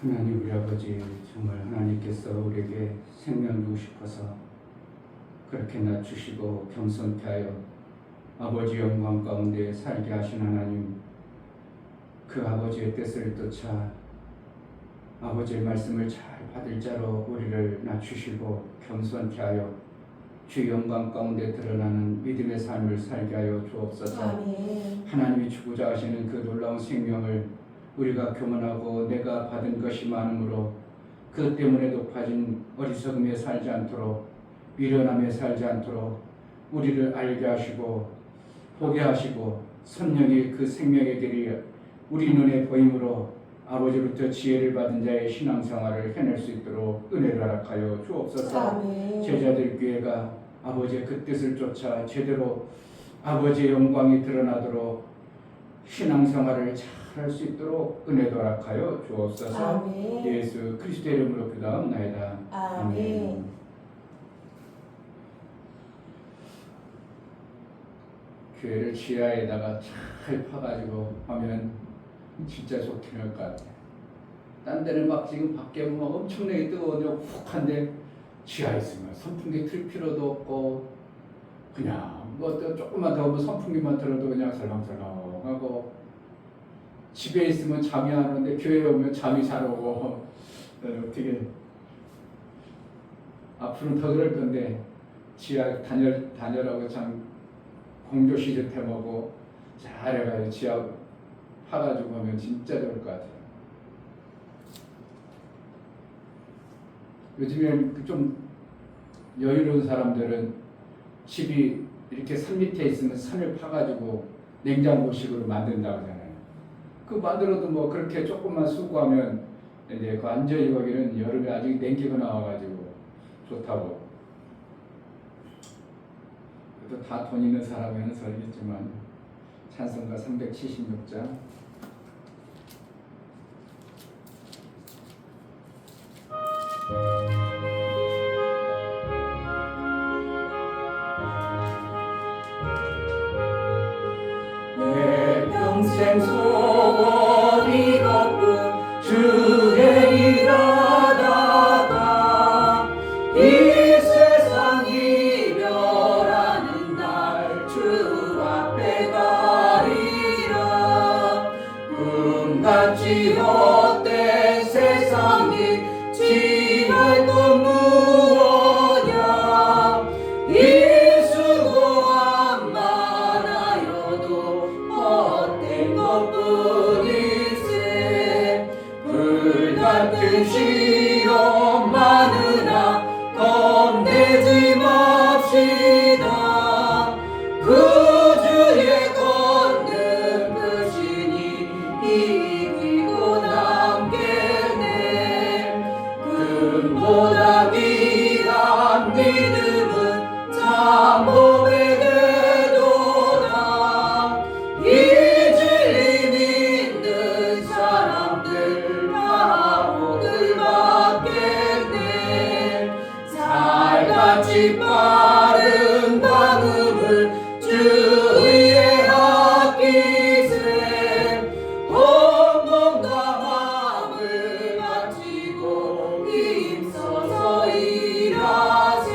하나님 우리 아버지, 정말 하나님께서 우리에게 생명 주고 싶어서 그렇게 낮추시고 겸손케 하여 아버지 영광 가운데 살게 하신 하나님, 그 아버지의 뜻을 쫓아 아버지의 말씀을 잘 받을 자로 우리를 낮추시고 겸손케 하여 주 영광 가운데 드러나는 믿음의 삶을 살게 하여 주옵소서. 아멘. 하나님이 주고자 하시는 그 놀라운 생명을 우리가 교만하고 내가 받은 것이 많으므로 그 때문에 높아진 어리석음에 살지 않도록, 미련함에 살지 않도록 우리를 알게 하시고 보게 하시고 성령이 그 생명의 길이 우리 눈에 보임으로 아버지로부터 지혜를 받은 자의 신앙생활을 해낼 수 있도록 은혜를 허락하여 주옵소서. 아멘. 제자들 교회가 아버지의 그 뜻을 쫓아 제대로 아버지의 영광이 드러나도록 신앙생활을 잘 할 수 있도록 은혜도 허락하여 주옵소서. 아멘. 예수 그리스도의 이름으로 기도하옵나이다. 아멘. 교회를 지하에다가 잘 파가지고 하면 진짜 좋긴 할 것 같아. 딴 데는 막 지금 밖에 막 엄청나게 뜨거운데 훅한데 지하에 있으면 선풍기 틀 필요도 없고 그냥 뭐 또 조금만 더 선풍기만 틀어도 그냥 설렁설렁하고, 집에 있으면 잠이 안 오는데 교회에 오면 잠이 잘 오고 어떻게 앞으로는 더 그럴 건데 지하 단열하고 참 공조 시스템하고 잘 해가지고 지하 파가지고 하면 진짜 좋을 것 같아요. 요즘에 좀 여유로운 사람들은 집이 이렇게 산 밑에 있으면 산을 파가지고 냉장고식으로 만든다고 하잖아요. 그 만들어도 뭐 그렇게 조금만 수고하면 이제 그 안전히 거기는 여름에 아직 냉기가 나와가지고 좋다고. 그래도 다 돈 있는 사람에는 설겠지만 찬송가 376장 내 평생 소원 이것뿐 주의 일하다가 이 세상 이별하는 날 주 앞에 가리라. 꿈같이 헛된 세상이 지날 것 무엇냐. 이 수고함만 하여도 헛된 것뿐일세. 불같은 시험 많으나 겁내지 맙시다. 그 주의 걷는 그 신이 이기고 남겠네. 금보다 귀한 믿음은 참 복의 되도다. 이 진리 믿는 사람들 다 복을 받겠네. 살같이 빠른 방음을 주 위에 아끼세. 온몸과 마음을 바치고 힘써서 일하세.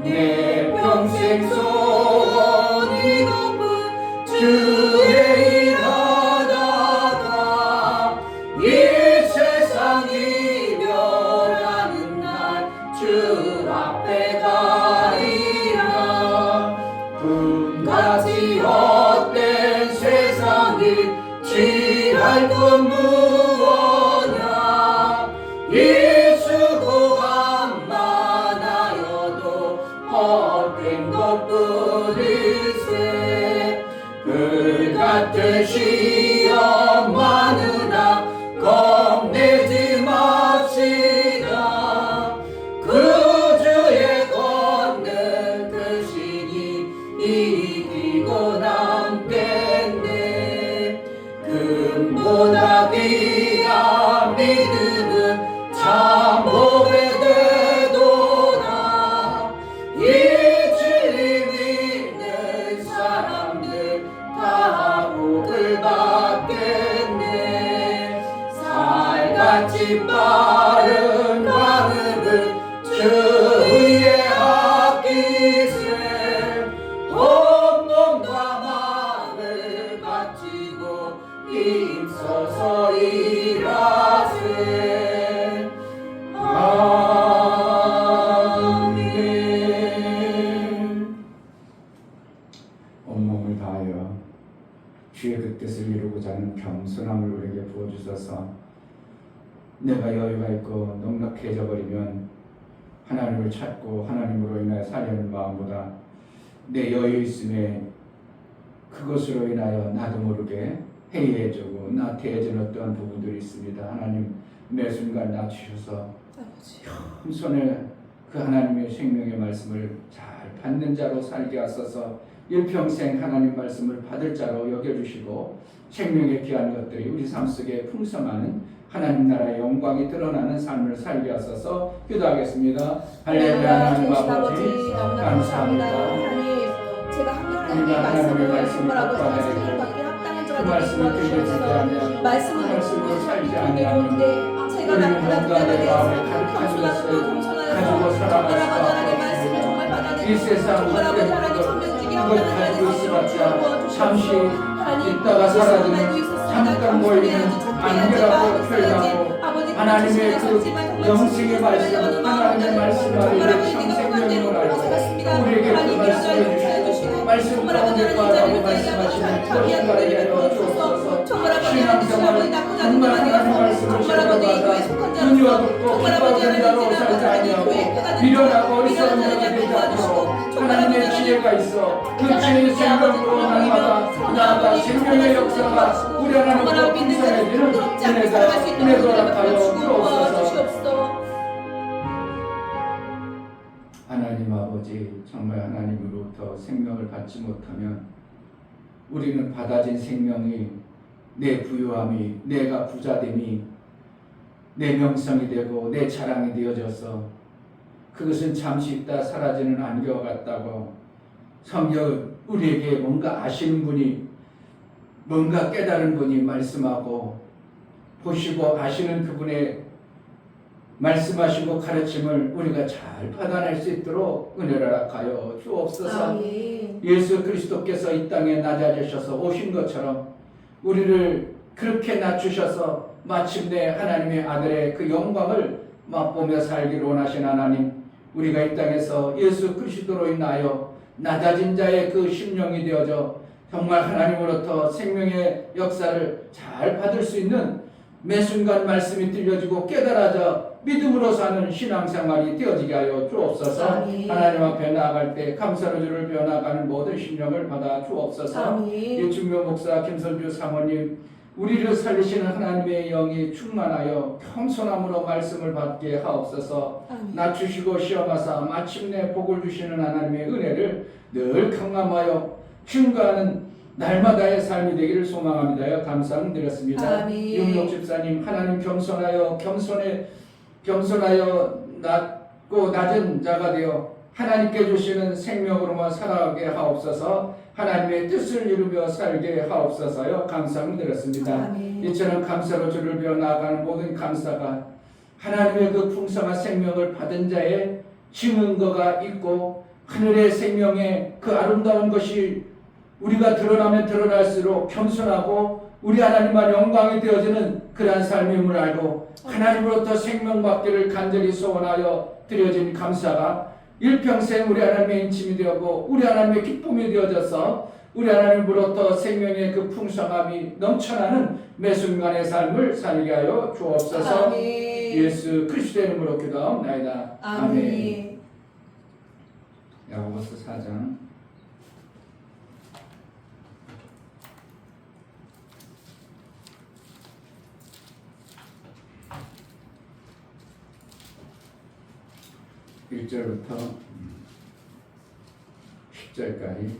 내 평생 소원 이것뿐 주의 일하다가 이 세상 이별하는 날 주 앞에 가리라. 꿈같이 헛된 세상이 취할 것 무엇냐. 이 수고함만 하여도 헛된 것뿐일세. 불같은 시험 많으나 겁내지 맙시다. 그 주의 걷는 그 신이 이기고 남겠네. 금보다 귀한 믿음은 참 복의 되도다. 이 진리 믿는 사람들 다 복을 받겠네. 같이 빠른 마음을 주의 앞기세 온 몸과 마음을 바치고 힘써서 일하세. 아멘. 온몸을 다하여 주의 그 뜻을 이루고자 하는 겸손함을 우리에게 부어주셔서 내가 여유가 있고 넉넉해져 버리면 하나님을 찾고 하나님으로 인하여 살려는 마음보다 내 여유 있음에 그것으로 인하여 나도 모르게 해이해지고 나태해지는 어떠한 부분들이 있습니다. 하나님 매 순간 낮추셔서 손에 그 하나님의 생명의 말씀을 잘 받는 자로 살게 하소서. 일평생 하나님 말씀을 받을 자로 여겨주시고 생명의 귀한 것들이 우리 삶 속에 풍성하는 하나님 나라의 영광이 드러나는 삶을 살게 하소서. 기도하겠습니다. 할렐루야. 하나님 아버지 감사합니다. 하나님 제가 한결같이 말씀을 정말하고 말씀을 받기 합당한 자가 되게 도와주셔서 말씀을 살지 아니하는데 제가 나쁘다 겸손하고 겸손하여서 정말하고 하나님의 말씀을 정말 받아들이고 정말하고 하나님 천명지기 합당한 자가 되게 잠시 있다가 사라지는 잠깐 보이는 안개라고 표현하고 하나님의 그 영생의 말씀 하나님의 말씀을 우리의 생명을 알고 우리에게 그 말씀을 주시고 말씀 가운데 거하라고 말씀하시는 그것을 알게 하여 주옵소서. 신앙생활은 정말 하나님 말씀을 실현하다 눈이와 듣고 기뻐하는 자로 살지 아니하고 미련하고 어리석은 자가 되지 않고 하나님의 지혜가 있어 그 지혜의 생각으로 날마다 나아가 생명의 역사가 우리 하나님으로 풍성해지는 은혜가 허락하여 주옵소서. 하나님 아버지 정말 하나님으로부터 생명을 받지 못하면 우리는 받아진 생명이 내 부유함이 내가 부자됨이 내 명성이 되고 내 자랑이 되어져서 그것은 잠시 있다 사라지는 안개와 같다고 성경 우리에게 뭔가 아시는 분이 뭔가 깨달은 분이 말씀하고 보시고 아시는 그분의 말씀하시고 가르침을 우리가 잘 받아낼 수 있도록 은혜를 허락하여 주옵소서. 예수 그리스도께서 이 땅에 낮아지셔서 오신 것처럼 우리를 그렇게 낮추셔서 마침내 하나님의 아들의 그 영광을 맛보며 살기를 원하신 하나님, 우리가 이 땅에서 예수 그리스도로 인하여 낮아진 자의 그 심령이 되어져 정말 하나님으로부터 생명의 역사를 잘 받을 수 있는 매 순간 말씀이 들려지고 깨달아져 믿음으로 사는 신앙생활이 되어지게 하여 주옵소서. 아멘. 하나님 앞에 나아갈 때 감사로 주를 배워나가는 모든 심령을 받아 주옵소서. 이충묘 목사 김선주 사모님 우리를 살리시는 하나님의 영이 충만하여 겸손함으로 말씀을 받게 하옵소서. 아멘. 낮추시고 시험하사 마침내 복을 주시는 하나님의 은혜를 늘 경험하여 증거하는 날마다의 삶이 되기를 소망합니다. 감사를 드렸습니다. 윤록 집사님 하나님 겸손하여 낮고 낮은 자가 되어 하나님께 주시는 생명으로만 살아가게 하옵소서. 하나님의 뜻을 이루며 살게 하옵소서요. 감사를 드렸습니다. 이처럼 감사로 주를 배워 나아가는 모든 감사가 하나님의 그 풍성한 생명을 받은 자의 증거가 있고 하늘의 생명의 그 아름다운 것이 우리가 드러나면 드러날수록 겸손하고 우리 하나님만 영광이 되어지는 그러한 삶임을 알고 하나님으로부터 생명받기를 간절히 소원하여 드려진 감사가 일평생 우리 하나님의 인침이 되었고 우리 하나님의 기쁨이 되어져서 우리 하나님으로부터 생명의 그 풍성함이 넘쳐나는 매 순간의 삶을 살게 하여 주옵소서. 아멘. 예수 그리스도의 이름으로 기도하옵나이다. 아멘. 야고보서 4장 1절부터 10절까지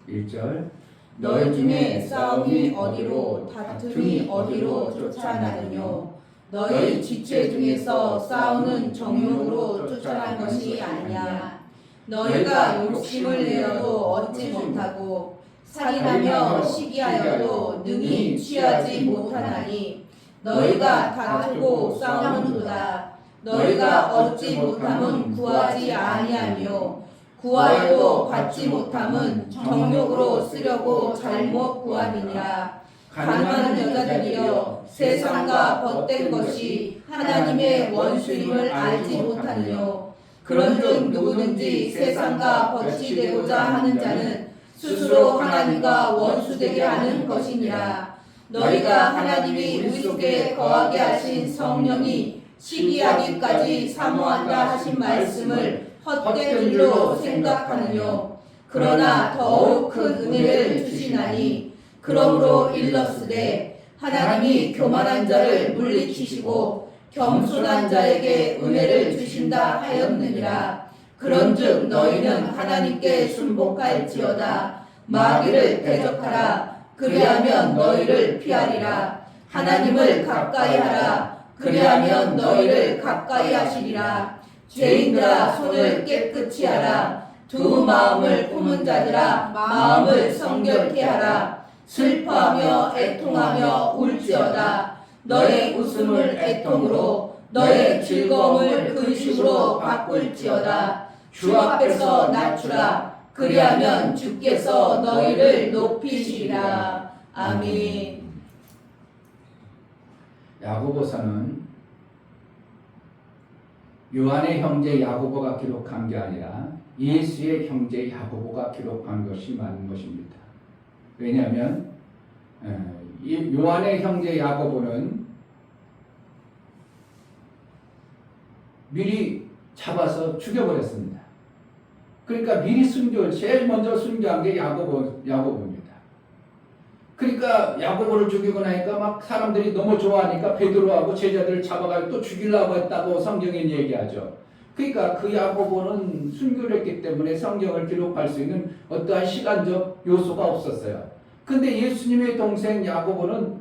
1절 너희 중에 싸움이 어디로 다툼이 어디로 쫓아나느뇨 너희 지체 중에서 싸우는 정욕으로 쫓아난 것이 아니냐 너희가 욕심을 내어도 얻지 못하고 살인하며 시기하여도 능히 취하지 못하나니 너희가 다투고 싸우는도다. 너희가 얻지 못함은 구하지 아니하며 구하여도 받지 못함은 정욕으로 쓰려고 잘못 구함이니라. 가난한 여자들이여 세상과 벗된 것이 하나님의 원수임을 알지 못하느뇨. 그런즉 누구든지 세상과 벗이 되고자 하는 자는 스스로 하나님과 원수되게 하는 것이니라. 너희가 하나님이 우리 속에 거하게 하신 성령이 시기하기까지 사모한다 하신 말씀을 헛된 줄로 생각하느뇨. 그러나 더욱 큰 은혜를 주시나니 그러므로 일렀으되 하나님이 교만한 자를 물리치시고 겸손한 자에게 은혜를 주신다 하였느니라. 그런즉 너희는 하나님께 순복할지어다. 마귀를 대적하라. 그리하면 너희를 피하리라. 하나님을 가까이하라. 그리하면 너희를 가까이 하시리라. 죄인들아 손을 깨끗이 하라. 두 마음을 품은 자들아 마음을 성결케 하라. 슬퍼하며 애통하며 울지어다. 너의 웃음을 애통으로 너의 즐거움을 근심으로 바꿀지어다. 주 앞에서 낮추라. 그리하면 주께서 너희를 높이시리라. 아멘. 야고보서는 요한의 형제 야고보가 기록한 게 아니라 예수의 형제 야고보가 기록한 것이 맞는 것입니다. 왜냐하면 이 요한의 형제 야고보는 미리 잡아서 죽여버렸습니다. 그러니까 미리 제일 먼저 순교한 게 야고보입니다. 그러니까 야고보를 죽이고 나니까 막 사람들이 너무 좋아하니까 베드로하고 제자들을 잡아가지고 또 죽이려고 했다고 성경에 얘기하죠. 그러니까 그 야고보는 순교를 했기 때문에 성경을 기록할 수 있는 어떠한 시간적 요소가 없었어요. 근데 예수님의 동생 야고보는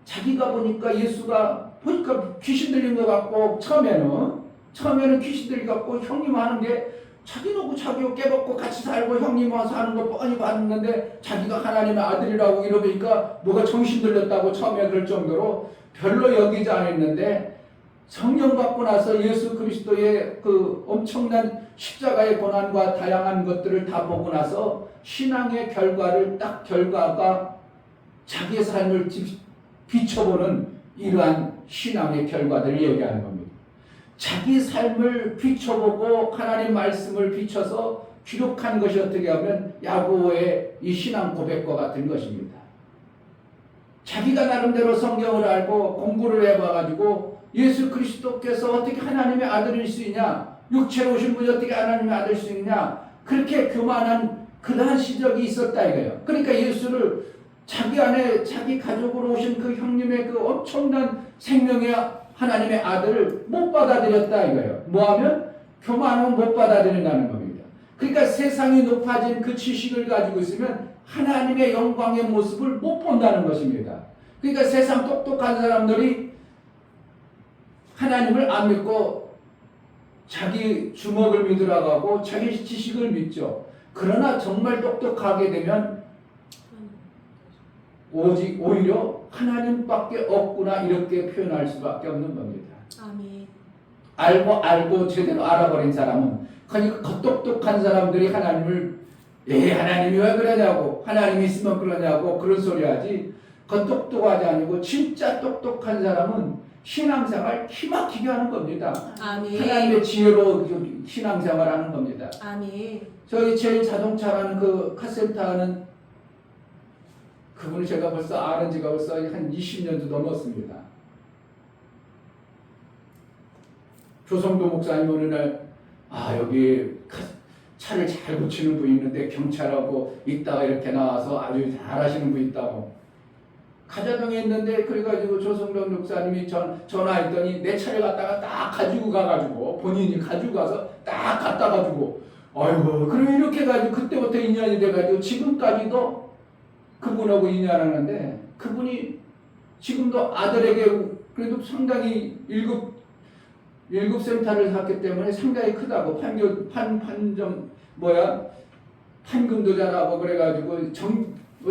자기가 보니까 예수가 보니까 귀신 들린 것 같고 처음에는 귀신 들린 것 같고 형님 하는 게 자기하고 자기하고 깨벗고 같이 살고 형님하고 사는 거 뻔히 봤는데 자기가 하나님의 아들이라고 이러니까 뭐가 정신 들렸다고 처음에 그럴 정도로 별로 여기지 않았는데 성령 받고 나서 예수 그리스도의 그 엄청난 십자가의 고난과 다양한 것들을 다 보고 나서 신앙의 결과가 자기의 삶을 비춰보는 이러한 신앙의 결과들을 얘기하는 겁니다. 자기 삶을 비춰보고 하나님 말씀을 비춰서 기록한 것이 어떻게 하면 야고보의 이 신앙 고백과 같은 것입니다. 자기가 나름대로 성경을 알고 공부를 해봐가지고 예수 그리스도께서 어떻게 하나님의 아들일 수 있냐, 육체로 오신 분이 어떻게 하나님의 아들일 수 있냐, 그렇게 교만한 그러한 시절이 있었다 이거예요. 그러니까 예수를 자기 안에 자기 가족으로 오신 그 형님의 그 엄청난 생명의 하나님의 아들을 못 받아들였다 이거예요. 뭐하면 교만하면 못 받아들인다는 겁니다. 그러니까 세상이 높아진 그 지식을 가지고 있으면 하나님의 영광의 모습을 못 본다는 것입니다. 그러니까 세상 똑똑한 사람들이 하나님을 안 믿고 자기 주먹을 믿으라고 하고 자기 지식을 믿죠. 그러나 정말 똑똑하게 되면 오히려 하나님밖에 없구나 이렇게 표현할 수밖에 없는 겁니다. 아멘. 알고 제대로 알아버린 사람은 그러니까 겉똑똑한 사람들이 하나님을 하나님이 왜 그러냐고 하나님이 있으면 그러냐고 그런 소리 하지 겉똑똑하지 아니고 진짜 똑똑한 사람은 신앙생활 기막히게 하는 겁니다. 아멘. 하나님의 지혜로 신앙생활 하는 겁니다. 아멘. 저희 제일 자동차라는 그 카센터 하는 그분을 제가 벌써 아는 지가 벌써 한 20년도 넘었습니다. 조성도 목사님 어느 날 여기 차를 잘 고치는 분이 있는데 경찰하고 있다가 이렇게 나와서 아주 잘하시는 분이 있다고 가자동에 있는데 그래가지고 조성도 목사님이 전화했더니 내 차를 갖다가 딱 가지고 가가지고 본인이 가지고 가서 딱 갖다 가지고 아이고 그럼 이렇게 해가지고 그때부터 인연이 돼가지고 지금까지도 그분하고 인연하는데 그분이 지금도 아들에게 그래도 상당히 1급 센터를 샀기 때문에 상당히 크다고 판금도 잘하고 그래가지고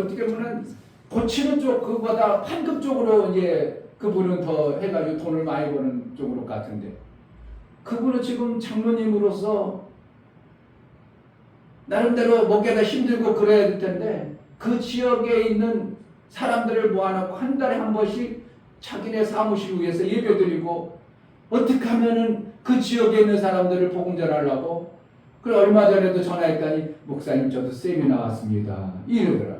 어떻게 보면 고치는 쪽 그거보다 판금 쪽으로 이제 그분은 더 해가지고 돈을 많이 버는 쪽으로 같은데 그분은 지금 장로님으로서 나름대로 먹기가 힘들고 그래야 될 텐데 그 지역에 있는 사람들을 모아놓고 한 달에 한 번씩 자기네 사무실 위해서 예배드리고 어떻게 하면은 그 지역에 있는 사람들을 복음 전하려고 그래 얼마 전에도 전화했더니 목사님 저도 세미나 왔습니다 이러더라.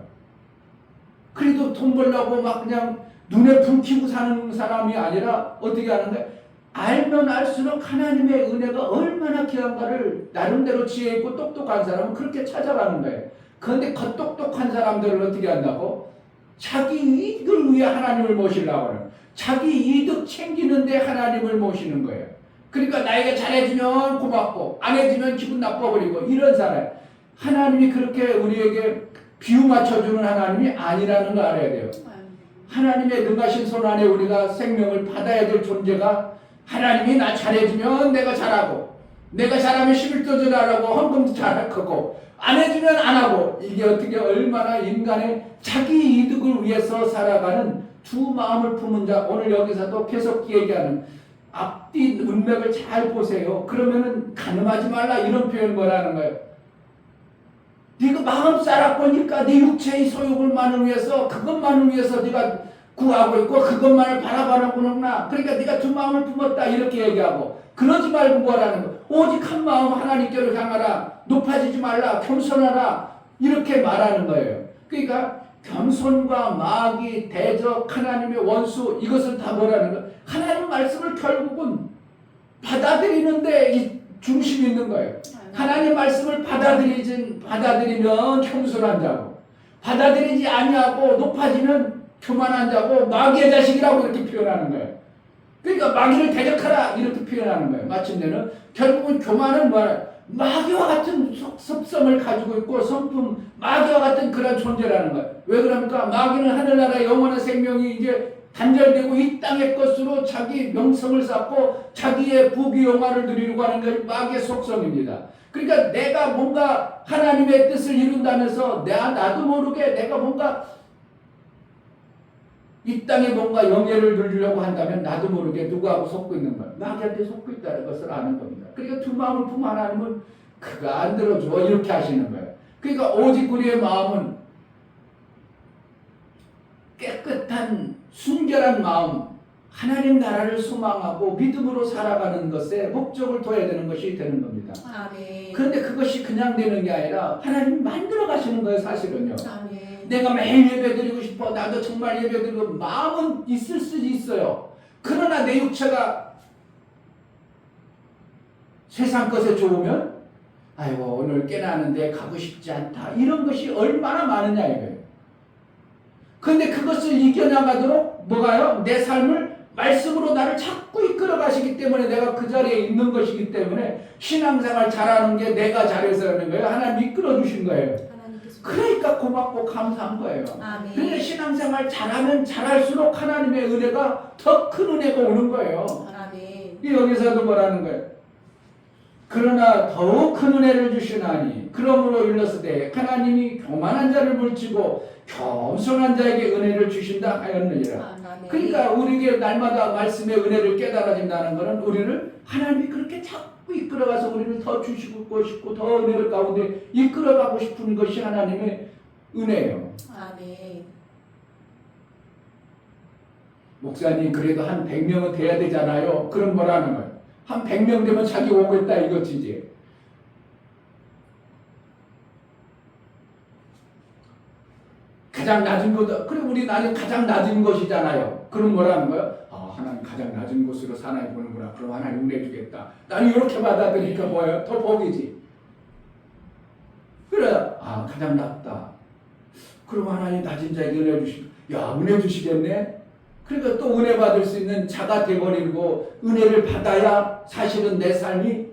그래도 돈 벌려고 막 그냥 눈에 불 켜고 사는 사람이 아니라 어떻게 하는가 알면 알수록 하나님의 은혜가 얼마나 귀한가를 나름대로 지혜 있고 똑똑한 사람은 그렇게 찾아가는 거예요. 그런데 겉똑똑한 사람들을 어떻게 한다고? 자기 이익을 위해 하나님을 모시려고 하는 자기 이득 챙기는데 하나님을 모시는 거예요. 그러니까 나에게 잘해주면 고맙고 안 해주면 기분 나빠버리고 이런 사람 하나님이 그렇게 우리에게 비유 맞춰주는 하나님이 아니라는 걸 알아야 돼요. 하나님의 능하신 손 안에 우리가 생명을 받아야 될 존재가 하나님이 나 잘해주면 내가 잘하고 내가 잘하면 11조 전하라고 헌금도 잘할 거고 안 해주면 안 하고 이게 어떻게 얼마나 인간의 자기 이득을 위해서 살아가는 두 마음을 품은 자 오늘 여기서도 계속 얘기하는 앞뒤 문맥을 잘 보세요. 그러면은 가늠하지 말라 이런 표현 뭐라는 거예요. 네가 마음 쌓았거니까 네 육체의 소욕을만을 위해서 그것만을 위해서 네가 구하고 있고 그것만을 바라보는구나. 그러니까 네가 두 마음을 품었다 이렇게 얘기하고 그러지 말고 뭐라는 거. 오직 한 마음 하나님께로 향하라. 높아지지 말라. 겸손하라. 이렇게 말하는 거예요. 그러니까 겸손과 마귀, 대적, 하나님의 원수 이것은 다 뭐라는 거. 하나님 말씀을 결국은 받아들이는데 이 중심이 있는 거예요. 하나님 말씀을 받아들이면 겸손한 자고 받아들이지 아니하고 높아지면 교만한 자고 마귀의 자식이라고 이렇게 표현하는 거예요. 그러니까 마귀를 대적하라 이렇게 표현하는 거예요. 마침내는 결국은 교만은 마귀와 같은 습성을 가지고 있고 성품 마귀와 같은 그런 존재라는 거예요. 왜 그럽니까? 마귀는 하늘나라의 영원한 생명이 이제 단절되고 이 땅의 것으로 자기 명성을 쌓고 자기의 부귀 영화를 누리려고 하는 것이 마귀의 속성입니다. 그러니까 내가 뭔가 하나님의 뜻을 이룬다면서 나도 모르게 내가 뭔가 이 땅에 뭔가 영예를 누리려고 한다면 나도 모르게 누구하고 속고 있는 거야. 마귀한테 속고 있다는 것을 아는 겁니다. 그러니까 두 마음을 품은 하나님은 그거 안 들어줘 이렇게 하시는 거예요. 그러니까 오직 우리의 마음은 깨끗한 순결한 마음 하나님 나라를 소망하고 믿음으로 살아가는 것에 목적을 둬야 되는 것이 되는 겁니다. 아멘. 그런데 그것이 그냥 되는 게 아니라 하나님이 만들어 가시는 거예요. 사실은요. 아멘. 내가 매일 예배드리고 싶어. 나도 정말 예배드리고 마음은 있을 수 있어요. 그러나 내 육체가 세상 것에 좋으면 아이고 오늘 깨나는데 가고 싶지 않다. 이런 것이 얼마나 많으냐 이거예요. 그런데 그것을 이겨나가도록 뭐가요? 내 삶을 말씀으로 나를 자꾸 이끌어 가시기 때문에 내가 그 자리에 있는 것이기 때문에 신앙생활 잘하는 게 내가 잘해서 하는 거예요. 하나님 이끌어 주신 거예요. 그러니까 고맙고 감사한 거예요. 아멘. 그런데 신앙생활 잘하면 잘할수록 하나님의 은혜가 더 큰 은혜가 오는 거예요. 아멘. 이 여기서도 뭐라는 거예요? 그러나 더욱 큰 은혜를 주시나니 그러므로 일렀으되 하나님이 교만한 자를 물치고 겸손한 자에게 은혜를 주신다 하였느니라. 아멘. 그러니까 우리에게 날마다 말씀의 은혜를 깨달아진다는 것은 우리를 하나님이 그렇게 자꾸 이끌어가서 우리를 더 주시고 싶고 더 은혜를 가운데 이끌어가고 싶은 것이 하나님의 은혜예요. 아멘. 목사님 그래도 한 100명은 돼야 되잖아요. 그럼 뭐라는 거예요? 한 100명 되면 자기 오겠다 이거지 이제. 가장 낮은 것, 그래 우리 나는 가장 낮은 것이잖아요. 그럼 뭐라는 거예요? 아 하나님 가장 낮은 곳으로 사나이 보는구나. 그럼 하나님 은혜 주겠다. 나는 이렇게 받아들이니까 뭐예요? 더 복이지. 그래 아 가장 낮다. 그럼 하나님 낮은 자에게 은혜 주시고 야 은혜 주시겠네. 그러니까 또 은혜 받을 수 있는 자가 되어버리고 은혜를 받아야 사실은 내 삶이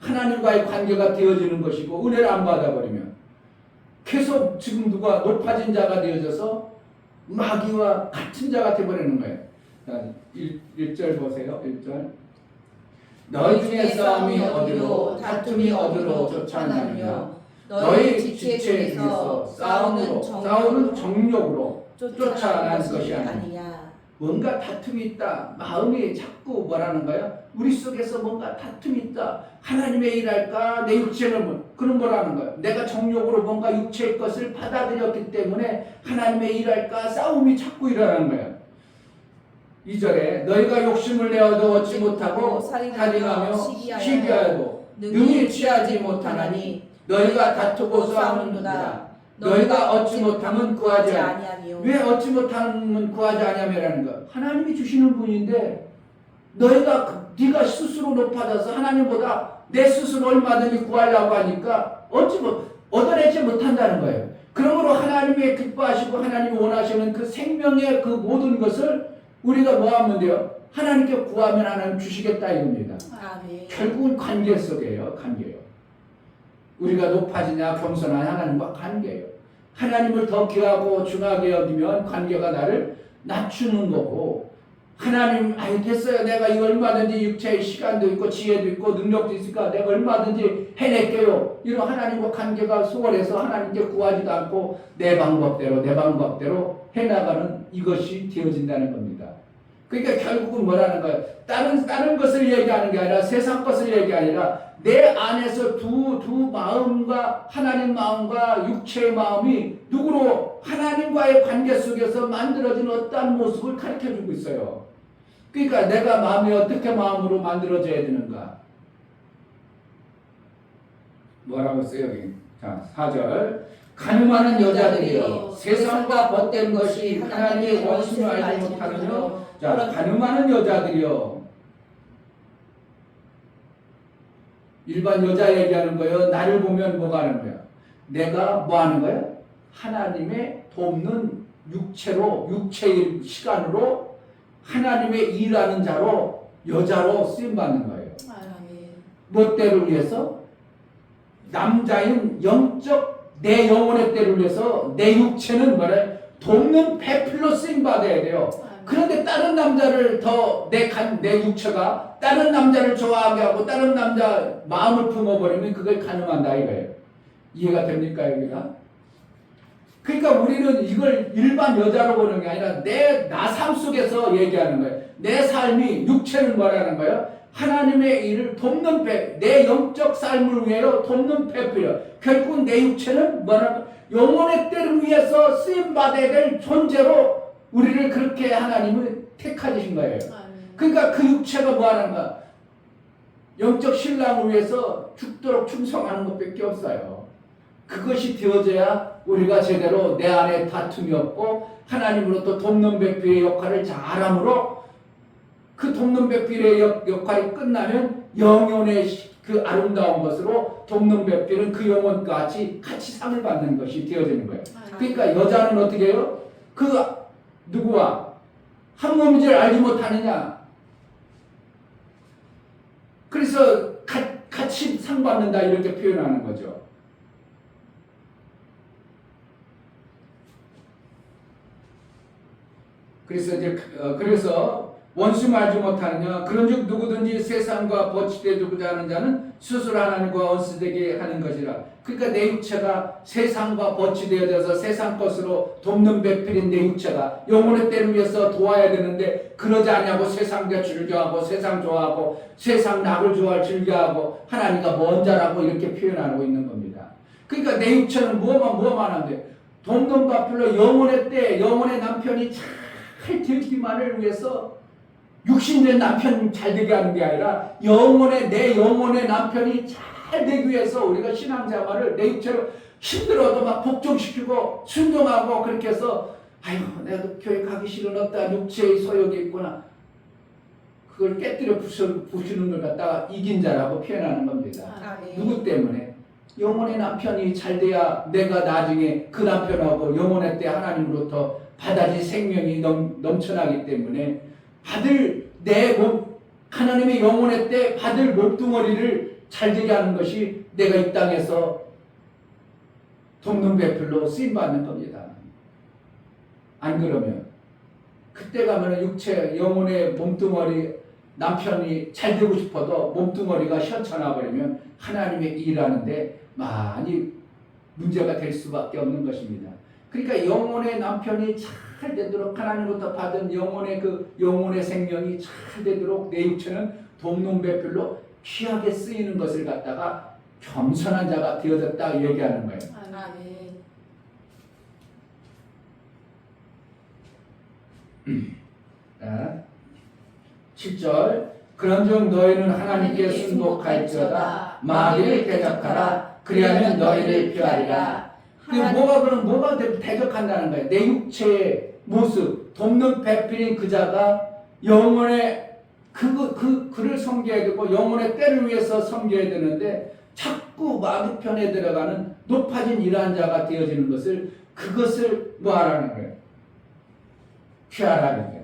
하나님과의 관계가 되어지는 것이고 은혜를 안 받아버리면 계속 지금 누가 높아진 자가 되어져서 마귀와 같은 자가 되어버리는 거예요. 1절 보세요. 1절 너희 중에 싸움이 어디로 다툼이 어디로 쫓아나느냐 너희 지체 중에서 싸우는 정욕으로 쫓아나는 것이 아니야. 뭔가 다툼이 있다. 마음이 자꾸 뭐라는 거야? 우리 속에서 뭔가 다툼이 있다. 하나님의 일할까? 내 육체는 그런 거라는 거야. 내가 정욕으로 뭔가 육체의 것을 받아들였기 때문에 하나님의 일할까? 싸움이 자꾸 일어나는 거야. 2절에 너희가 욕심을 내어도 얻지 못하고 살인하며 시기하여도 능히 취하지 못하나니 너희가 다투고 싸우는도다. 너희가 얻지 못하면 구하지 아니하며. 왜 얻지 못하면 구하지 아니하며라는 거? 하나님이 주시는 분인데 네가 스스로 높아져서 하나님보다 내 스스로 얼마든지 구하려고 하니까 얻어내지 못한다는 거예요. 그러므로 하나님의 기뻐하시고 하나님이 원하시는 그 생명의 그 모든 것을 우리가 뭐 하면 돼요? 하나님께 구하면 하나님 주시겠다 이겁니다. 아멘. 결국은 관계 속이에요. 관계예요. 우리가 높아지냐 겸손하냐 하나님과 관계예요. 하나님을 더 귀하고 중하게 여기면 관계가 나를 낮추는 거고, 하나님 됐어요. 내가 이 얼마든지 육체의 시간도 있고 지혜도 있고 능력도 있으니까 내가 얼마든지 해낼게요. 이런 하나님과 관계가 소홀해서 하나님께 구하지도 않고 내 방법대로 해나가는 이것이 되어진다는 겁니다. 그러니까 결국은 뭐라는 거예요? 다른 것을 얘기하는 게 아니라 세상 것을 얘기하는 게 아니라 내 안에서 두 마음과 하나님 마음과 육체의 마음이 누구로 하나님과의 관계 속에서 만들어진 어떠한 모습을 가르쳐주고 있어요. 그러니까 내가 마음이 어떻게 마음으로 만들어져야 되는가? 뭐라고 써요 여기? 자 4절 가늠하는 여자들이여 세상과 벗된 것이 하나님의 원수를 알지 못하느냐. 자 가늠하는 여자들이여, 일반 여자 얘기하는 거예요. 나를 보면 뭐가 하는 거야? 내가 뭐 하는 거야? 하나님의 돕는 육체의 시간으로 하나님의 일하는 자로 여자로 쓰임받는 거예요. 뭐 때를 위해서? 남자인 영적 내 영혼의 때를 위해서 내 육체는 뭐래? 돕는 배필로 쓰임받아야 돼요. 그런데 다른 남자를 더 내 육체가 다른 남자를 좋아하게 하고 다른 남자 마음을 품어버리면 그걸 가늠한다 이거예요. 이해가 됩니까 여기가? 그러니까 우리는 이걸 일반 여자로 보는 게 아니라 나 삶 속에서 얘기하는 거예요. 내 삶이 육체는 뭐라는 거예요? 하나님의 일을 돕는 내 영적 삶을 위하여 돕는 배필이에요. 결국은 내 육체는 뭐라는 영혼의 때를 위해서 쓰임받아야 될 존재로 우리를 그렇게 하나님은 택하신 거예요. 그러니까 그 육체가 뭐 하는 거야? 영적 신랑을 위해서 죽도록 충성하는 것밖에 없어요. 그것이 되어져야 우리가 제대로 내 안에 다툼이 없고 하나님으로부터 돕는 배필의 역할을 잘함으로 그 돕는 배필의 역할이 끝나면 영혼의 그 아름다운 것으로 돕는 배필은 그 영혼과 같이 상을 받는 것이 되어지는 거예요. 그러니까 여자는 어떻게 해요? 누구와 한 몸인 줄 알지 못하느냐. 그래서 같이 상 받는다 이렇게 표현하는 거죠. 그래서 원수 말지 못하느냐. 그런즉 누구든지 세상과 버치되고자 하는 자는 스스로 하나님과 원수되게 하는 것이라. 그러니까 내 육체가 세상과 버치되어져서 세상 것으로 돕는 배필인 내 육체가 영혼의 때를 위해서 도와야 되는데 그러지 않냐고 세상과 즐겨하고 세상 좋아하고 세상 낙을 좋아할 즐겨하고 하나님과 먼 자라고 이렇게 표현하고 있는 겁니다. 그러니까 내 육체는 뭐만 하는데 돕는 배필로 영혼의 때 영혼의 남편이 잘 되기만을 위해서 육신된 남편 잘 되게 하는 게 아니라 내 영혼의 남편이 잘 되기 위해서 우리가 신앙생활을 내 육체로 힘들어도 막 복종시키고 순종하고 그렇게 해서 내가 교회 가기 싫은 없다 육체의 소욕이 있구나 그걸 깨뜨려 부수는 걸 갖다가 이긴 자라고 표현하는 겁니다. 누구 때문에? 영혼의 남편이 잘 돼야 내가 나중에 그 남편하고 영혼의 때 하나님으로부터 받아진 생명이 넘쳐나기 때문에 하나님의 영혼의 때 받을 몸뚱어리를 잘 되게 하는 것이 내가 이 땅에서 돕는 배필로 쓰임받는 겁니다. 안 그러면 그때 가면 영혼의 몸뚱어리 남편이 잘 되고 싶어도 몸뚱어리가 현쳐나 버리면 하나님의 일하는데 많이 문제가 될 수밖에 없는 것입니다. 그러니까 영혼의 남편이 잘 되도록 하나님부터 받은 영혼의 생명이 잘 되도록 내 육체는 돕는 배필로 귀하게 쓰이는 것을 갖다가 겸손한 자가 되어졌다 얘기하는 거예요. 아멘. 7절 그런즉 너희는 하나님께 순복할지어다 마귀를 대적하라 그리하면 너희를 피하리라. 뭐가 대적한다는 거예요. 내 육체의 모습 돕는 배필인 그 자가 영혼의 그를 섬겨야 되고 영혼의 때를 위해서 섬겨야 되는데 자꾸 마귀 편에 들어가는 높아진 이러한 자가 되어지는 그것을 뭐 하라는 거예요? 피하라는 거예요.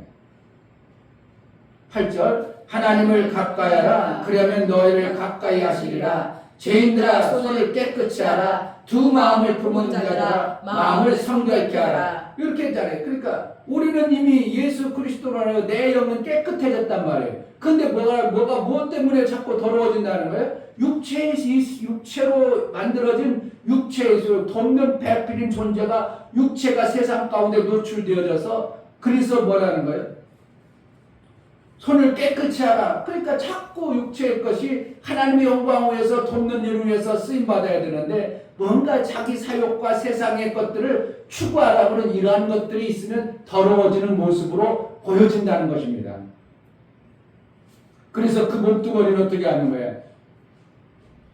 8절 하나님을 가까이 하라 그러면 너희를 가까이 하시리라. 죄인들아 손을 깨끗이 하라. 두 마음을 품은 자들아 마음을 성결케 하라. 이렇게 했잖아요. 그러니까 우리는 이미 예수 그리스도로 하여 내 영은 깨끗해졌단 말이에요. 근데 뭐가 무엇 때문에 자꾸 더러워진다는 거예요? 육체로 만들어진 육체에서 돕는 배필인 존재가 육체가 세상 가운데 노출되어져서 그래서 뭐라는 거예요? 손을 깨끗이 하라. 그러니까 자꾸 육체의 것이 하나님의 영광을 위해서 돕는 일을 위해서 쓰임받아야 되는데 뭔가 자기 사욕과 세상의 것들을 추구하라고는 이러한 것들이 있으면 더러워지는 모습으로 보여진다는 것입니다. 그래서 그 몸뚱어리는 어떻게 하는 거예요?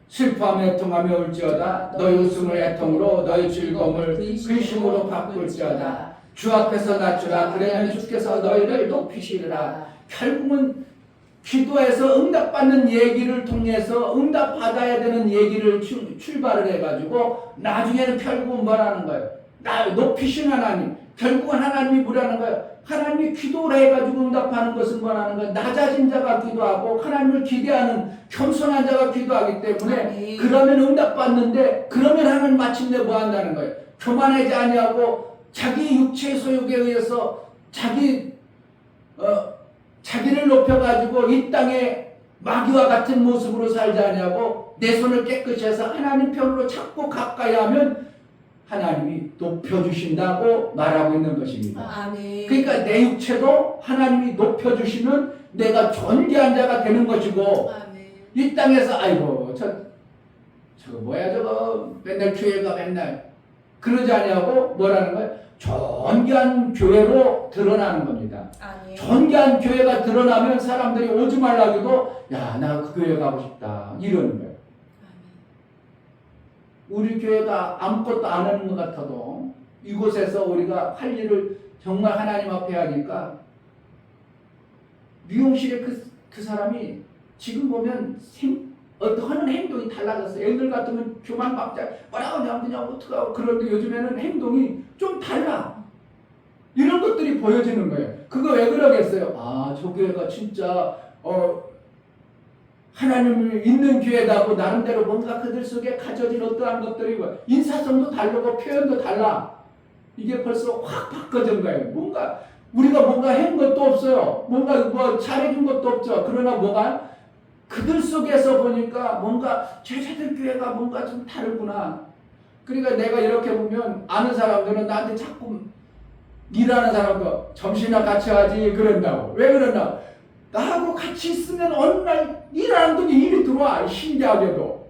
슬퍼하며 애통하며 울지어다 너희 웃음을 애통으로 너희 즐거움을 근심으로 바꿀지어다 주 앞에서 낮추라 그러면 주께서 너희를 높이시리라. 결국은 기도해서 응답받는 얘기를 통해서 응답받아야 되는 얘기를 출발을 해가지고 나중에는 결국은 뭐라는 거예요? 높이신 하나님. 결국은 하나님이 뭐라는 거예요? 하나님이 기도를 해가지고 응답하는 것은 뭐라는 거예요? 낮아진 자가 기도하고 하나님을 기대하는 겸손한 자가 기도하기 때문에 그러면 응답받는데 그러면 하나님 마침내 뭐 한다는 거예요? 교만하지 아니하고 자기 육체의 소욕에 의해서 자기를 높여가지고 이 땅에 마귀와 같은 모습으로 살지 아니하고 내 손을 깨끗이 해서 하나님 편으로 자꾸 가까이 하면 하나님이 높여주신다고 말하고 있는 것입니다. 아멘. 그러니까 내 육체도 하나님이 높여주시면 내가 존귀한 자가 되는 것이고 아멘. 이 땅에서 아이고 저거 뭐야 저거 맨날 교회가 맨날 그러지 아니하고 뭐라는 거예요? 존귀한 교회로 드러나는 겁니다. 아멘. 존귀한 교회가 드러나면 사람들이 오지 말라고도 야 나 그 교회 가고 싶다 이러는 거예요. 우리 교회가 아무것도 안 하는 것 같아도 이곳에서 우리가 할 일을 정말 하나님 앞에 하니까 미용실에 그 사람이 지금 보면 하는 행동이 달라졌어요. 애들 같으면 교만 박자 뭐라고 그냥 어떡하고 그런데 요즘에는 행동이 좀 달라. 이런 것들이 보여지는 거예요. 그거 왜 그러겠어요? 저 교회가 진짜 하나님을 있는 교회다고 나름대로 뭔가 그들 속에 가져진 어떠한 것들이 인사성도 다르고 표현도 달라. 이게 벌써 확 바꿔진 거예요. 우리가 뭔가 한 것도 없어요. 뭔가 잘해준 것도 없죠. 그러나 그들 속에서 보니까 뭔가 제자들 교회가 뭔가 좀 다르구나. 그러니까 내가 이렇게 보면 아는 사람들은 나한테 자꾸 일하는 사람도 점심이나 같이 하지 그런다고. 왜 그러나? 나하고 같이 있으면 어느 날 일하는 동안 일이 들어와. 신기하게도.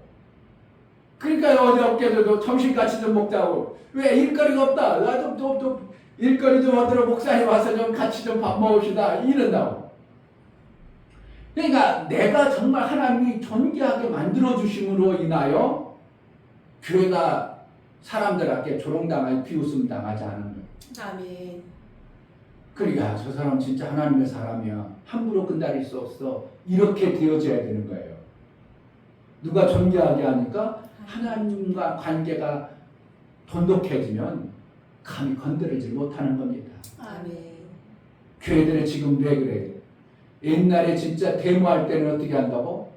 그러니까 어디 없게도 점심 같이 좀 먹자고. 왜? 일거리가 없다. 나 좀 일거리 좀 하도록 목사님 와서 좀 같이 좀 밥 먹읍시다. 이런다고. 그러니까 내가 정말 하나님이 존귀하게 만들어주심으로 인하여 교회가 사람들에게 조롱당하여 비웃음 당하지 않은 거예요. 아멘. 그러니까 저 사람 진짜 하나님의 사람이야. 함부로 건드릴 수 없어. 이렇게 되어져야 되는 거예요. 누가 존귀하게 하니까 하나님과 관계가 돈독해지면 감히 건드리지 못하는 겁니다. 아멘. 교회들은 지금 왜 그래요? 옛날에 진짜 데모할 때는 어떻게 한다고?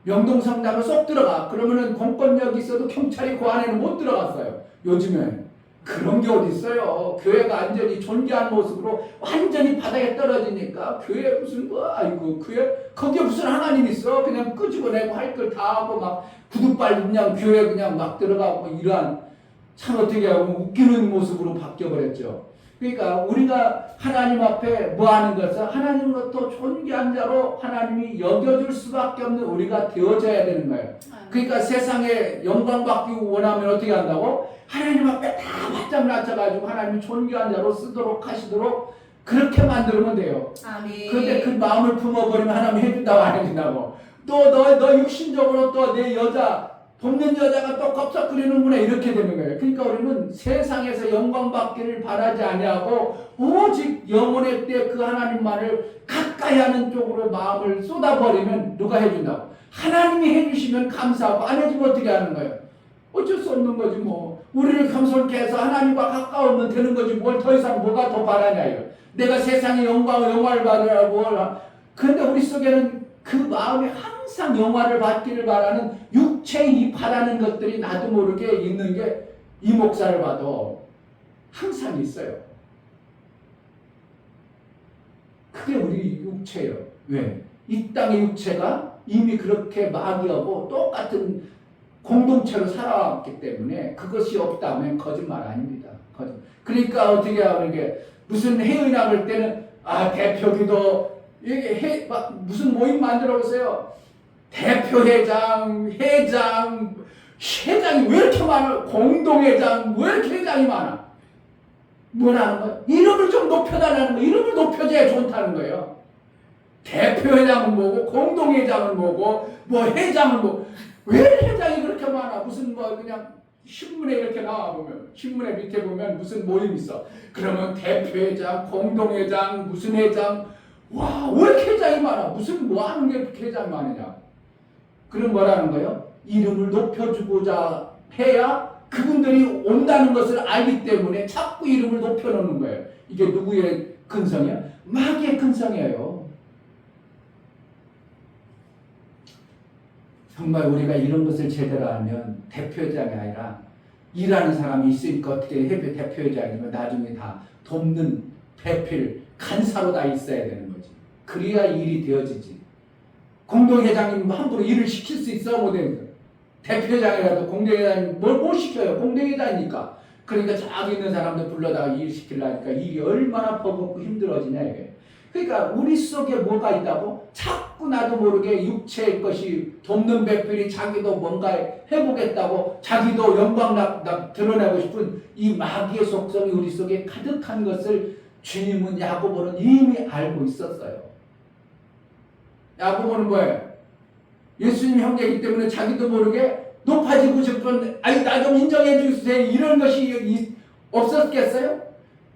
명동성당을 쏙 들어가. 그러면은 공권력이 있어도 경찰이 그 안에는 못 들어갔어요. 요즘엔 그런 게 어디 있어요. 교회가 완전히 존귀한 모습으로 완전히 바닥에 떨어지니까 교회 무슨 뭐 아이고 교회 거기에 무슨 하나님 있어. 그냥 끄집어내고 할 걸 다 하고 막 구두발 그냥 교회 그냥 막 들어가고 이러한 참 어떻게 하면 웃기는 모습으로 바뀌어버렸죠. 그러니까 우리가 하나님 앞에 뭐 하는 것은 하나님으로부터 존귀한 자로 하나님이 여겨줄 수밖에 없는 우리가 되어져야 되는 거예요. 그러니까 세상에 영광 받기 원하면 어떻게 한다고? 하나님 앞에 다 바짝 낮춰가지고 하나님이 존귀한 자로 쓰도록 하시도록 그렇게 만들면 돼요. 아멘. 그런데 그 마음을 품어버리면 하나님 해준다고 안 해준다고. 또 너 육신적으로 또 내 여자 돕는 여자가 또 껍적거리는구나 이렇게 되는 거예요. 그러니까 우리는 세상에서 영광 받기를 바라지 아니하고 오직 영혼의 때 그 하나님만을 가까이 하는 쪽으로 마음을 쏟아버리면 누가 해준다고? 하나님이 해주시면 감사하고 안 해주면 어떻게 하는 거예요? 어쩔 수 없는 거지 뭐. 우리를 겸손케 해서 하나님과 가까우면 되는 거지 뭘 더 이상 뭐가 더 바라냐 이거. 내가 세상의 영광을 받으라고. 그런데 우리 속에는 그 마음이 항상 영화를 받기를 바라는 육체의 이 바라는 것들이 나도 모르게 있는 게 이 목사를 봐도 항상 있어요. 그게 우리 육체예요. 왜? 이 땅의 육체가 이미 그렇게 마귀하고 똑같은 공동체로 살아왔기 때문에 그것이 없다면 거짓말 아닙니다. 그러니까 어떻게 하면 이게 무슨 회의나 그럴 때는 대표기도 이게 무슨 모임 만들어 보세요. 대표회장, 회장이 왜 이렇게 많아? 공동회장 왜 이렇게 회장이 많아? 뭐라는 거야? 이름을 좀 높여달라는 거야. 이름을 높여줘야 좋다는 거예요. 대표회장은 뭐고 공동회장은 뭐고 뭐 회장은 뭐 왜 회장이 그렇게 많아? 무슨 뭐 그냥 신문에 이렇게 나와 보면 신문에 밑에 보면 무슨 모임 있어. 그러면 대표회장, 공동회장, 무슨 회장 와 왜 이렇게 회장이 많아? 무슨 뭐 하는 게 그렇게 회장이 많으냐? 그럼 뭐라는 거예요? 이름을 높여주고자 해야 그분들이 온다는 것을 알기 때문에 자꾸 이름을 높여놓는 거예요. 이게 누구의 근성이야? 마귀의 근성이에요. 정말 우리가 이런 것을 제대로 하면 대표회장이 아니라 일하는 사람이 있으니까 어떻게 대표회장이면 나중에 다 돕는 배필 간사로 다 있어야 되는 거지. 그래야 일이 되어지지. 공동회장님 함부로 일을 시킬 수 있어? 못해. 대표회장이라도 공동회장님 뭘 못 시켜요? 공동회장이니까. 그러니까 저기 있는 사람들 불러다가 일 시키려니까 일이 얼마나 버겁고 힘들어지냐 이게. 그러니까 우리 속에 뭐가 있다고? 자꾸 나도 모르게 육체의 것이 돕는 배필이 자기도 뭔가 해보겠다고 자기도 영광 드러내고 싶은 이 마귀의 속성이 우리 속에 가득한 것을 주님은 야고보는 이미 알고 있었어요. 야고보는 뭐예요? 예수님 형제이기 때문에 자기도 모르게 높아지고 싶은 나 좀 인정해 주세요 이런 것이 없었겠어요?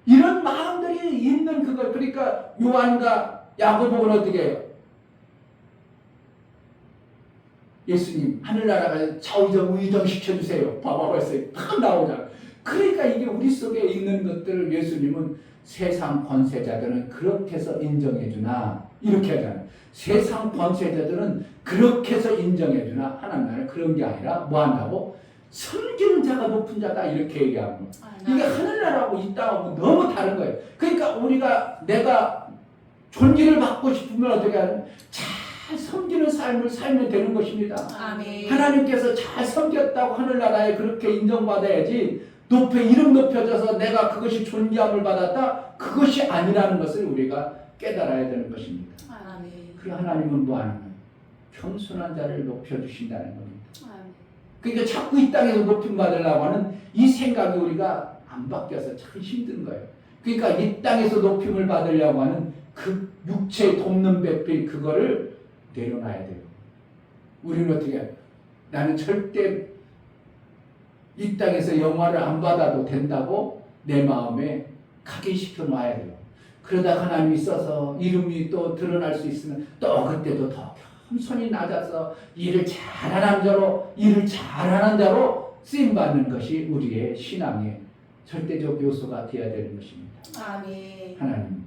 이런 마음들이 있는 그걸. 그러니까 요한과 야고보는 어떻게 해요? 예수님 하늘나라가 좌우정 우의정 시켜주세요. 봐봐 벌써 팍 나오잖아. 그러니까 이게 우리 속에 있는 것들을 예수님은 세상 권세자들은 그렇게 해서 인정해주나 이렇게 하잖아요. 세상 권세자들은 그렇게 해서 인정해주나 하나님 나라는 그런 게 아니라 뭐 한다고? 섬기는 자가 높은 자다 이렇게 얘기하는 거예요. 이게 하늘나라하고 이 땅하고 너무 다른 거예요. 그러니까 내가 존귀를 받고 싶으면 어떻게 하는? 잘 섬기는 삶을 살면 되는 것입니다. 아멘. 하나님께서 잘 섬겼다고 하늘나라에 그렇게 인정받아야지 이름 높여져서 내가 그것이 존귀함을 받았다? 그것이 아니라는 것을 우리가 깨달아야 되는 것입니다. 아멘. 그 하나님은 뭐 하는 거예요? 겸손한 자를 높여주신다는 겁니다. 그러니까 자꾸 이 땅에서 높임 받으려고 하는 이 생각이 우리가 안 바뀌어서 참 힘든 거예요. 그러니까 이 땅에서 높임을 받으려고 하는 그 육체의 돕는 배필 그거를 내려놔야 돼요. 우리는 어떻게 해요? 나는 절대 이 땅에서 영화를 안 받아도 된다고 내 마음에 각인시켜 놔야 돼요. 그러다 하나님이 써서 이름이 또 드러날 수 있으면 또 그때도 더 겸손히 낮아서 일을 잘하는 자로 쓰임받는 것이 우리의 신앙의 절대적 요소가 되어야 되는 것입니다. 아멘. 하나님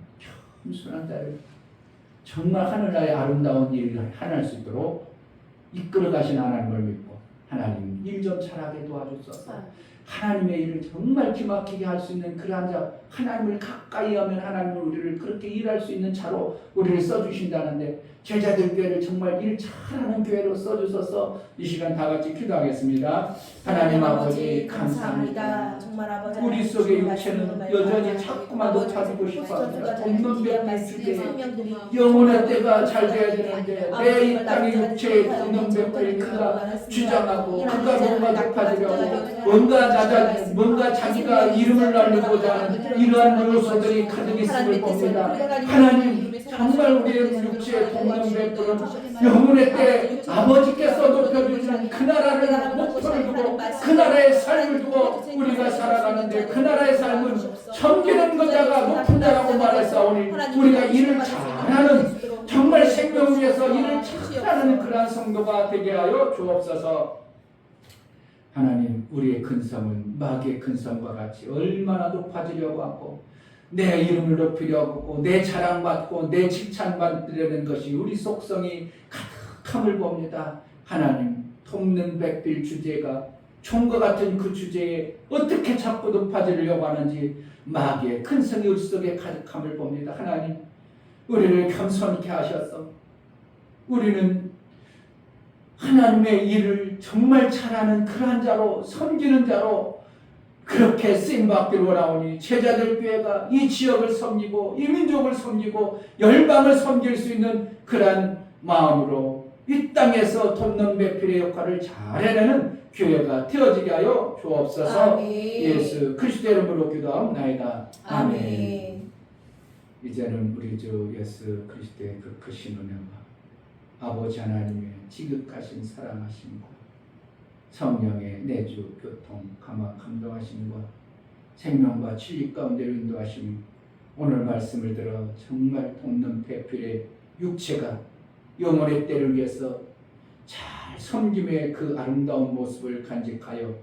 겸손한 자를 정말 하늘나라의 아름다운 일을 해낼 수 있도록 이끌어 가신 하나님을 믿고 하나님 일 좀 잘하게 도와주소서. 하나님의 일을 정말 기막히게 할 수 있는 그러한 자, 하나님을 가까이 하면 하나님은 우리를 그렇게 일할 수 있는 자로 우리를 써주신다는데 제자들 교회를 정말 일 잘하는 교회로 써주셔서 이 시간 다 같이 기도하겠습니다. 하나님 아버지 감사합니다. 정말 아버지 우리 속의 육체는 여전히 자꾸만 높아지고 싶어합니다. 돕는 뵙는 주제에 영혼의 때가 잘 돼야 되는데 내 이 땅의 육체의 돕는 뵙을 그가 주장하고 그가 뭔가 높아지려고 뭔가 자기가 이름을 날리고자 하는 이러한 요소들이 가득 있음을 봅니다. 하나님 정말 우리의 육체의 돕는 뵙은 영혼의 때 아버지께서 높여주시는 그 나라를 목표를 두고 그 나라의 삶을 두고 우리가 살아가는데 그 나라의 삶은 섬기는 자가 높은 자라고 말했사오니 우리가 일을 잘하는 정말 생명 위에서 일을 잘하는 그러한 성도가 되게 하여 주옵소서. 하나님 우리의 근성은 마귀의 근성과 같이 얼마나 높아지려고 하고 내 이름을 높이려고 하고 내 자랑받고 내 칭찬받으려는 것이 우리 속성이 가득함을 봅니다. 하나님 돕는 백빌 주제가 총과 같은 그 주제에 어떻게 자꾸 높아지려고 하는지 마귀의 근성이 우리 속에 가득함을 봅니다. 하나님 우리를 겸손케 하셔서 우리는 하나님의 일을 정말 잘하는 그러한 자로 섬기는 자로 그렇게 쓰임받기를 원하오니 제자들 교회가 이 지역을 섬기고 이 민족을 섬기고 열방을 섬길 수 있는 그러한 마음으로 이 땅에서 돕는 배필의 역할을 잘 해내는 교회가 되어지게 하여 주옵소서. 아멘. 예수 그리스도의 이름으로 기도하옵나이다. 아멘. 이제는 우리 주 예수 그리스도의 그 크신 은혜와 아버지 하나님의 지극하신 사랑하심과 성령의 내주 교통 감화 감동하심과 생명과 진리 가운데 인도하심 오늘 말씀을 들어 정말 돕는 배필의 육체가 영혼의 때를 위해서 잘 섬김의 그 아름다운 모습을 간직하여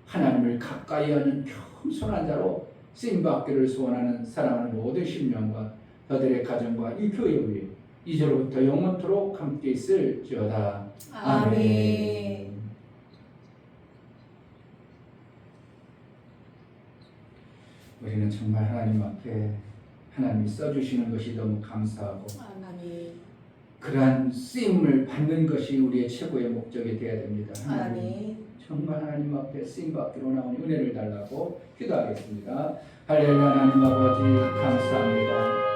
하나님을 가까이 하는 겸손한 자로 쓰임받기를 소원하는 사랑하는 모든 심령과 저들의 가정과 이 교회 위에 이제로부터 영원토록 함께 있을지어다. 아멘. 우리는 정말 하나님 앞에 하나님이 써주시는 것이 너무 감사하고 아멘. 그러한 쓰임을 받는 것이 우리의 최고의 목적이 되어야 됩니다. 아멘. 정말 하나님 앞에 쓰임받기로 나오니 은혜를 달라고 기도하겠습니다. 할렐루야. 하나님 아버지 감사합니다.